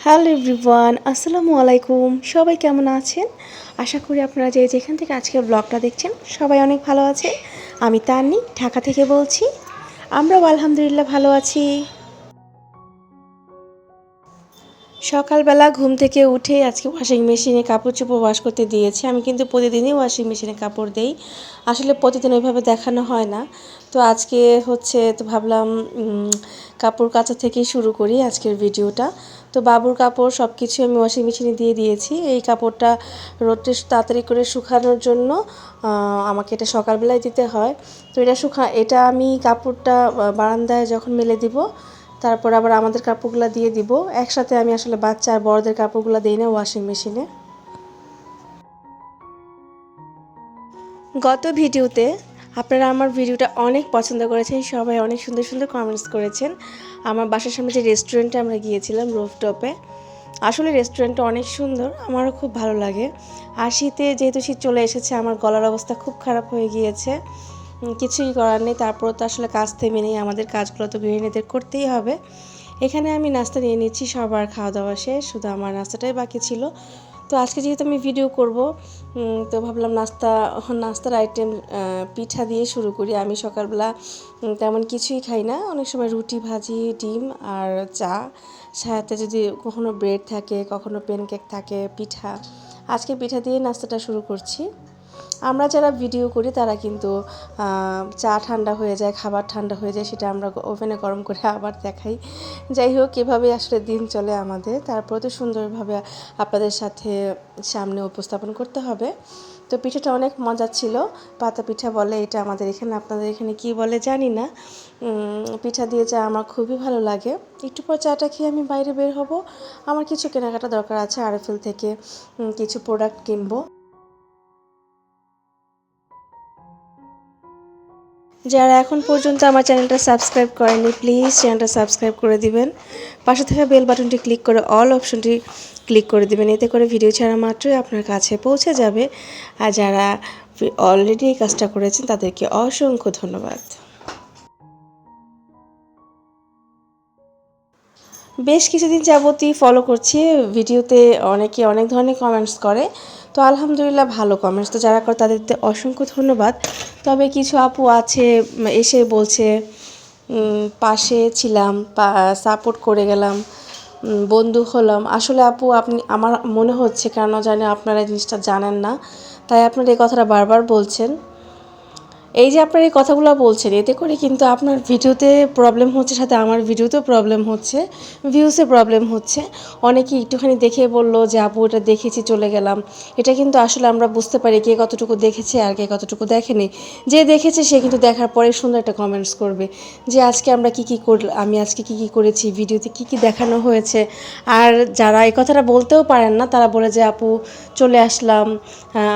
Hello everyone, আসসালামু আলাইকুম। সবাই কেমন আছেন? আশা করি আপনারা যেখান থেকে আজকের ব্লগটা দেখছেন সবাই অনেক ভালো আছেন। আমি তান্নি, ঢাকা থেকে বলছি। আমরাও আলহামদুলিল্লাহ ভালো আছি। সকালবেলা ঘুম থেকে উঠে আজকে ওয়াশিং মেশিনে কাপড় চোপড় ওয়াশ করতে দিয়েছি। আমি কিন্তু প্রতিদিনই ওয়াশিং মেশিনে কাপড় দেই। আসলে প্রতিদিন ওইভাবে দেখানো হয় না। তো আজকে তো ভাবলাম কাপড় কাচা থেকেই শুরু করি আজকের ভিডিওটা। তো বাবুর কাপড় সব কিছু আমি ওয়াশিং মেশিনে দিয়ে দিয়েছি। এই কাপড়টা রোদে তাড়াতাড়ি করে শুকানোর জন্য আমাকে এটা সকালবেলায় দিতে হয়। তো এটা আমি কাপড়টা বারান্দায় যখন মেলে দিব, তারপর আবার আমাদের কাপড়গুলো দিয়ে দিব একসাথে। আমি আসলে বাচ্চা আর বড়দের কাপড়গুলো দিই না ওয়াশিং মেশিনে। গত ভিডিওতে আপনারা আমার ভিডিওটা অনেক পছন্দ করেছেন, সবাই অনেক সুন্দর সুন্দর কমেন্টস করেছেন। আমার বাসার সামনে যে রেস্টুরেন্টে আমরা গিয়েছিলাম রুফটপে, আসলে রেস্টুরেন্টটা অনেক সুন্দর, আমারও খুব ভালো লাগে। আর যেহেতু শীত চলে এসেছে, আমার গলার অবস্থা খুব খারাপ হয়ে গিয়েছে। কিছুই করার নেই, তারপর তো আসলে কাজ থেমে নেই, আমাদের কাজগুলো তো গৃহিণীদের করতেই হবে। এখানে আমি নাস্তা নিয়ে নিচ্ছি, সবার খাওয়া দাওয়া শেষ, শুধু আমার নাস্তাটাই বাকি ছিল। তো আজকে যেহেতু আমি ভিডিও করব, তো ভাবলাম নাস্তার আইটেম পিঠা দিয়ে শুরু করি। আমি সকালবেলা তেমন কিছুই খাই না, অনেক সময় রুটি ভাজি ডিম আর চা, সাথে যদি কখনো ব্রেড থাকে, কখনো প্যানকেক থাকে, পিঠা। আজকে পিঠা দিয়ে নাস্তাটা শুরু করছি। আমরা যারা ভিডিও করি তারা কিন্তু চা ঠান্ডা হয়ে যায়, খাবার ঠান্ডা হয়ে যায়, সেটা আমরা ওভেনে গরম করে আবার দেখাই। যাই হোক, এভাবে আসলে দিন চলে আমাদের। তারপর তো সুন্দরভাবে আপনাদের সামনে উপস্থাপন করতে হবে। তো পিঠাটা অনেক মজা ছিল, পাতা পিঠা বলে এটা আমাদের এখানে, আপনাদের এখানে কি বলে জানি না। পিঠা দিয়ে চা আমার খুবই ভালো লাগে। একটু পর চাটা খেয়ে আমি বাইরে বের হব, আমার কিছু কেনাকাটা দরকার আছে, আরএফএল থেকে কিছু প্রোডাক্ট কিনবো। যারা এখন পর্যন্ত আমার চ্যানেলটা সাবস্ক্রাইব করেনি, প্লিজ চ্যানেলটা সাবস্ক্রাইব করে দিবেন। পাশে থাকা বেল বাটনটি ক্লিক করে অল অপশনটি ক্লিক করে দিবেন, এতে করে ভিডিও ছাড়া মাত্রই আপনার কাছে পৌঁছে যাবে। আর যারা অলরেডি এই কাজটা করেছেন তাদেরকে অসংখ্য ধন্যবাদ। বেশ কিছুদিন যাবতই ফলো করছি, ভিডিওতে অনেকে অনেক ধরনের কমেন্টস করে। তো আলহামদুলিল্লাহ ভালো কমেন্টস, তো যারা করে তাদেরকে অসংখ্য ধন্যবাদ। তবে কিছু আপু আছে এসে বলছে পাশে ছিলাম, সাপোর্ট করে গেলাম, বন্ধু হলাম। আসলে আপু, আমার মনে হচ্ছে কেন জানি আপনারা এই জিনিসটা জানেন না, তাই আপনারা এই কথাটা বারবার বলছেন। এই যে আপনার এই কথাগুলো বলছেন, এতে করে কিন্তু আপনার ভিডিওতে প্রবলেম হচ্ছে, সাথে আমার ভিডিওতেও প্রবলেম হচ্ছে, ভিউসে প্রবলেম হচ্ছে। অনেকে একটুখানি দেখে বললো যে আপু এটা দেখেছি চলে গেলাম। এটা কিন্তু আসলে আমরা বুঝতে পারি কে কতটুকু দেখেছে আর কে কতটুকু দেখেনি। যে দেখেছে সে কিন্তু দেখার পরে সুন্দর একটা কমেন্টস করবে যে আজকে আমরা আমি আজকে কী কী করেছি, ভিডিওতে কী কী দেখানো হয়েছে। আর যারা এই কথাটা বলতেও পারেন না, তারা বলে যে আপু চলে আসলাম,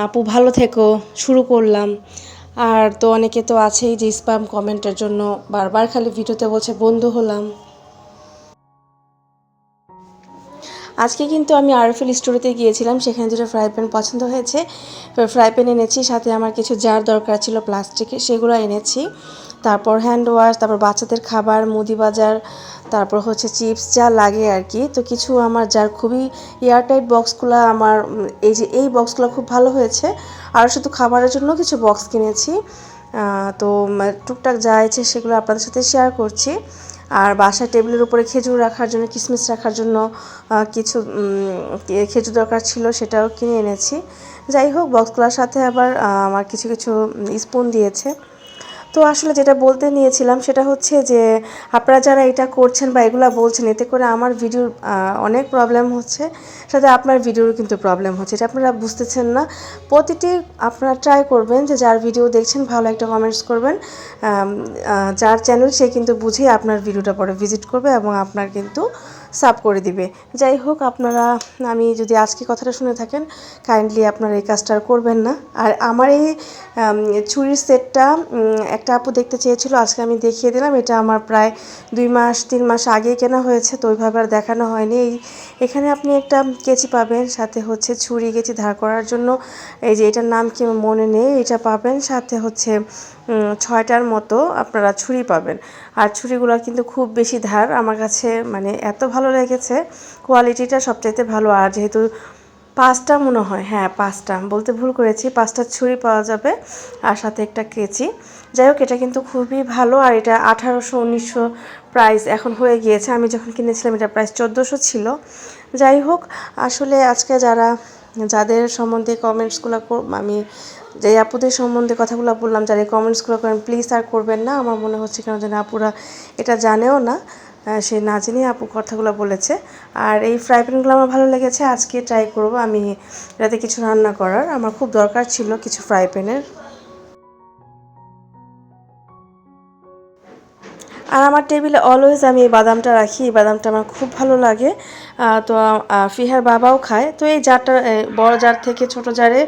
আপু ভালো থেকো, শুরু করলাম। আর তো অনেকে তো আছেই যে স্প্যাম কমেন্টের জন্য বারবার খালি ভিডিওতে বলছে বন্ধু হলাম। আজকে কিন্তু আমি আরএফএল স্টোরেতে গিয়েছিলাম, সেখানে দুটো ফ্রাই প্যান পছন্দ হয়েছে, ফ্রাই প্যান এনেছি, সাথে আমার কিছু জার দরকার ছিল প্লাস্টিকের, সেগুলো এনেছি। তারপর হ্যান্ড ওয়াশ, তারপর বাচ্চাদের খাবার, মুদি বাজার, তারপর হচ্ছে চিপস, যা লাগে আর কি। তো কিছু আমার যার খুবই এয়ারটাইট বক্সগুলো, আমার এই বক্সগুলো খুব ভালো হয়েছে। আর শুধু খাবারের জন্য কিছু বক্স কিনেছি। তো টুকটাক যা আছে সেগুলো আপনাদের সাথে শেয়ার করছি। আর বাসায় টেবিলের উপরে খেজুর রাখার জন্য, কিশমিশ রাখার জন্য কিছু খেজুর দরকার ছিল, সেটাও কিনে এনেছি। যাই হোক, বক্সগুলোর সাথে আবার আমার কিছু কিছু স্পুন দিয়েছে। তো আসলে যেটা বলতে নিয়েছিলাম সেটা হচ্ছে যে আপনারা যারা এটা করছেন বা এগুলো বলছেন, এতে করে আমার ভিডিওর অনেক প্রবলেম হচ্ছে, সাথে আপনার ভিডিওর কিন্তু প্রবলেম হচ্ছে, এটা আপনারা বুঝতেছেন না। প্রতিটি আপনারা ট্রাই করবেন যে যার ভিডিও দেখছেন ভালো একটা কমেন্টস করবেন, যার চ্যানেল সে কিন্তু বুঝেই আপনার ভিডিওটা পরে ভিজিট করবে এবং আপনার কিন্তু সাব করে দিবে। যাই হোক, আমি যদি আজকে কথাটা শুনে থাকেন, কাইন্ডলি আপনারা এই কাজটা করবেন না। আর আমার এই ছুরির সেটটা একটা আপু দেখতে চেয়েছিল, আজকে আমি দেখিয়ে দিলাম। এটা আমার প্রায় 2 মাস 3 মাস আগে কেনা হয়েছে, তো ওইভাবে আর দেখানো হয়নি। এখানে আপনি একটা কেচি পাবেন, সাথে হচ্ছে ছুরি কেচি ধার করার জন্য এই যে এটার নাম কি মনে নেই, এটা পাবেন। সাথে হচ্ছে 6টার মতো আপনারা ছুরি পাবেন। আর ছুরিগুলো কিন্তু খুব বেশি ধার, আমার কাছে মানে এত ভালো লেগেছে, কোয়ালিটিটা সবচাইতে ভালো। আর যেহেতু 5টা মনে হয়, হ্যাঁ 5টা বলতে ভুল করেছি, 5টা ছুরি পাওয়া যাবে আর সাথে একটা কেচি। যাই হোক, এটা কিন্তু খুবই ভালো। আর এটা 1800-1900 প্রাইস এখন হয়ে গিয়েছে, আমি যখন কিনেছিলাম এটা প্রাইস 1400 ছিল। যাই হোক, আসলে আজকে যাদের সম্বন্ধে কমেন্টসগুলো আমি যে আপুদের সম্বন্ধে কথাগুলো বললাম, যারা এই কমেন্টসগুলো করেন প্লিজ আর করবেন না। আমার মনে হচ্ছে কেন যেন আপুরা এটা জানেও না, সে না জেনে আপু কথাগুলো বলেছে। আর এই ফ্রাই প্যানগুলো আমার ভালো লেগেছে, আজকে ট্রাই করব আমি এটাতে কিছু রান্না করার। আমার খুব দরকার ছিল কিছু ফ্রাই প্যানের। আর আমার টেবিলে অলওয়েজ আমি এই বাদামটা রাখি, এই বাদামটা আমার খুব ভালো লাগে। তো ফিহার বাবাও খায়। তো এই জারটা বড় জার থেকে ছোট জারে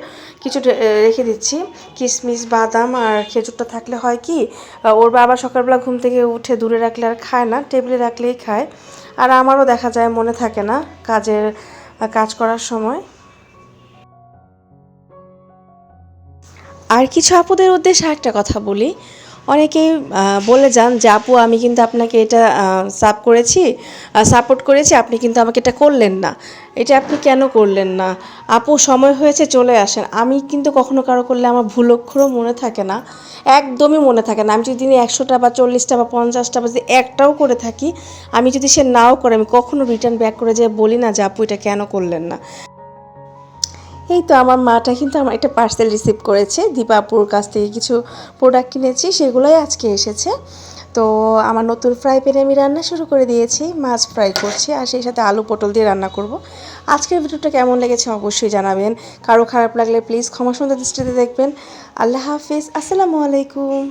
কিছু রেখে দিচ্ছি, কিশমিশ বাদাম আর খেজুরটা থাকলে হয় কি, ওর বাবা সকালবেলা ঘুম থেকে উঠে দূরে রাখলে আর খায় না, টেবিলে রাখলেই খায়। আর আমারও দেখা যায় মনে থাকে না কাজ করার সময়। আর কিছু আপুদের উদ্দেশ্যে একটা কথা বলি, অনেকেই বলে যান যে আপু আমি কিন্তু আপনাকে এটা সাপোর্ট করেছি, আপনি কিন্তু আমাকে এটা করলেন না, এটা আপনি কেন করলেন না? আপু সময় হয়েছে চলে আসেন। আমি কিন্তু কখনো কারো করলে আমার ভুল অক্ষরও মনে থাকে না, একদমই মনে থাকে না। আমি যদি 100টা বা 40টা বা 50টা বা যদি একটাও করে থাকি, আমি যদি সে নাও করে, আমি কখনো রিটার্ন ব্যাক করে যেয়ে বলি না যে আপু এটা কেন করলেন না। এই তো আমার মাটা কিন্তু আমার একটা পার্সেল রিসিভ করেছে, দীপাপুর কাছ থেকে কিছু প্রোডাক্ট কিনেছি, সেগুলোই আজকে এসেছে। তো আমার নতুন ফ্রাই প্যানে আমি রান্না শুরু করে দিয়েছি, মাছ ফ্রাই করছি আর সেই সাথে আলু পটল দিয়ে রান্না করব। আজকের ভিডিওটা কেমন লেগেছে অবশ্যই জানাবেন, কারো খারাপ লাগলে প্লিজ ক্ষমা সুন্দর দৃষ্টিতে দেখবেন। আল্লাহ হাফিজ, আসসালামু আলাইকুম।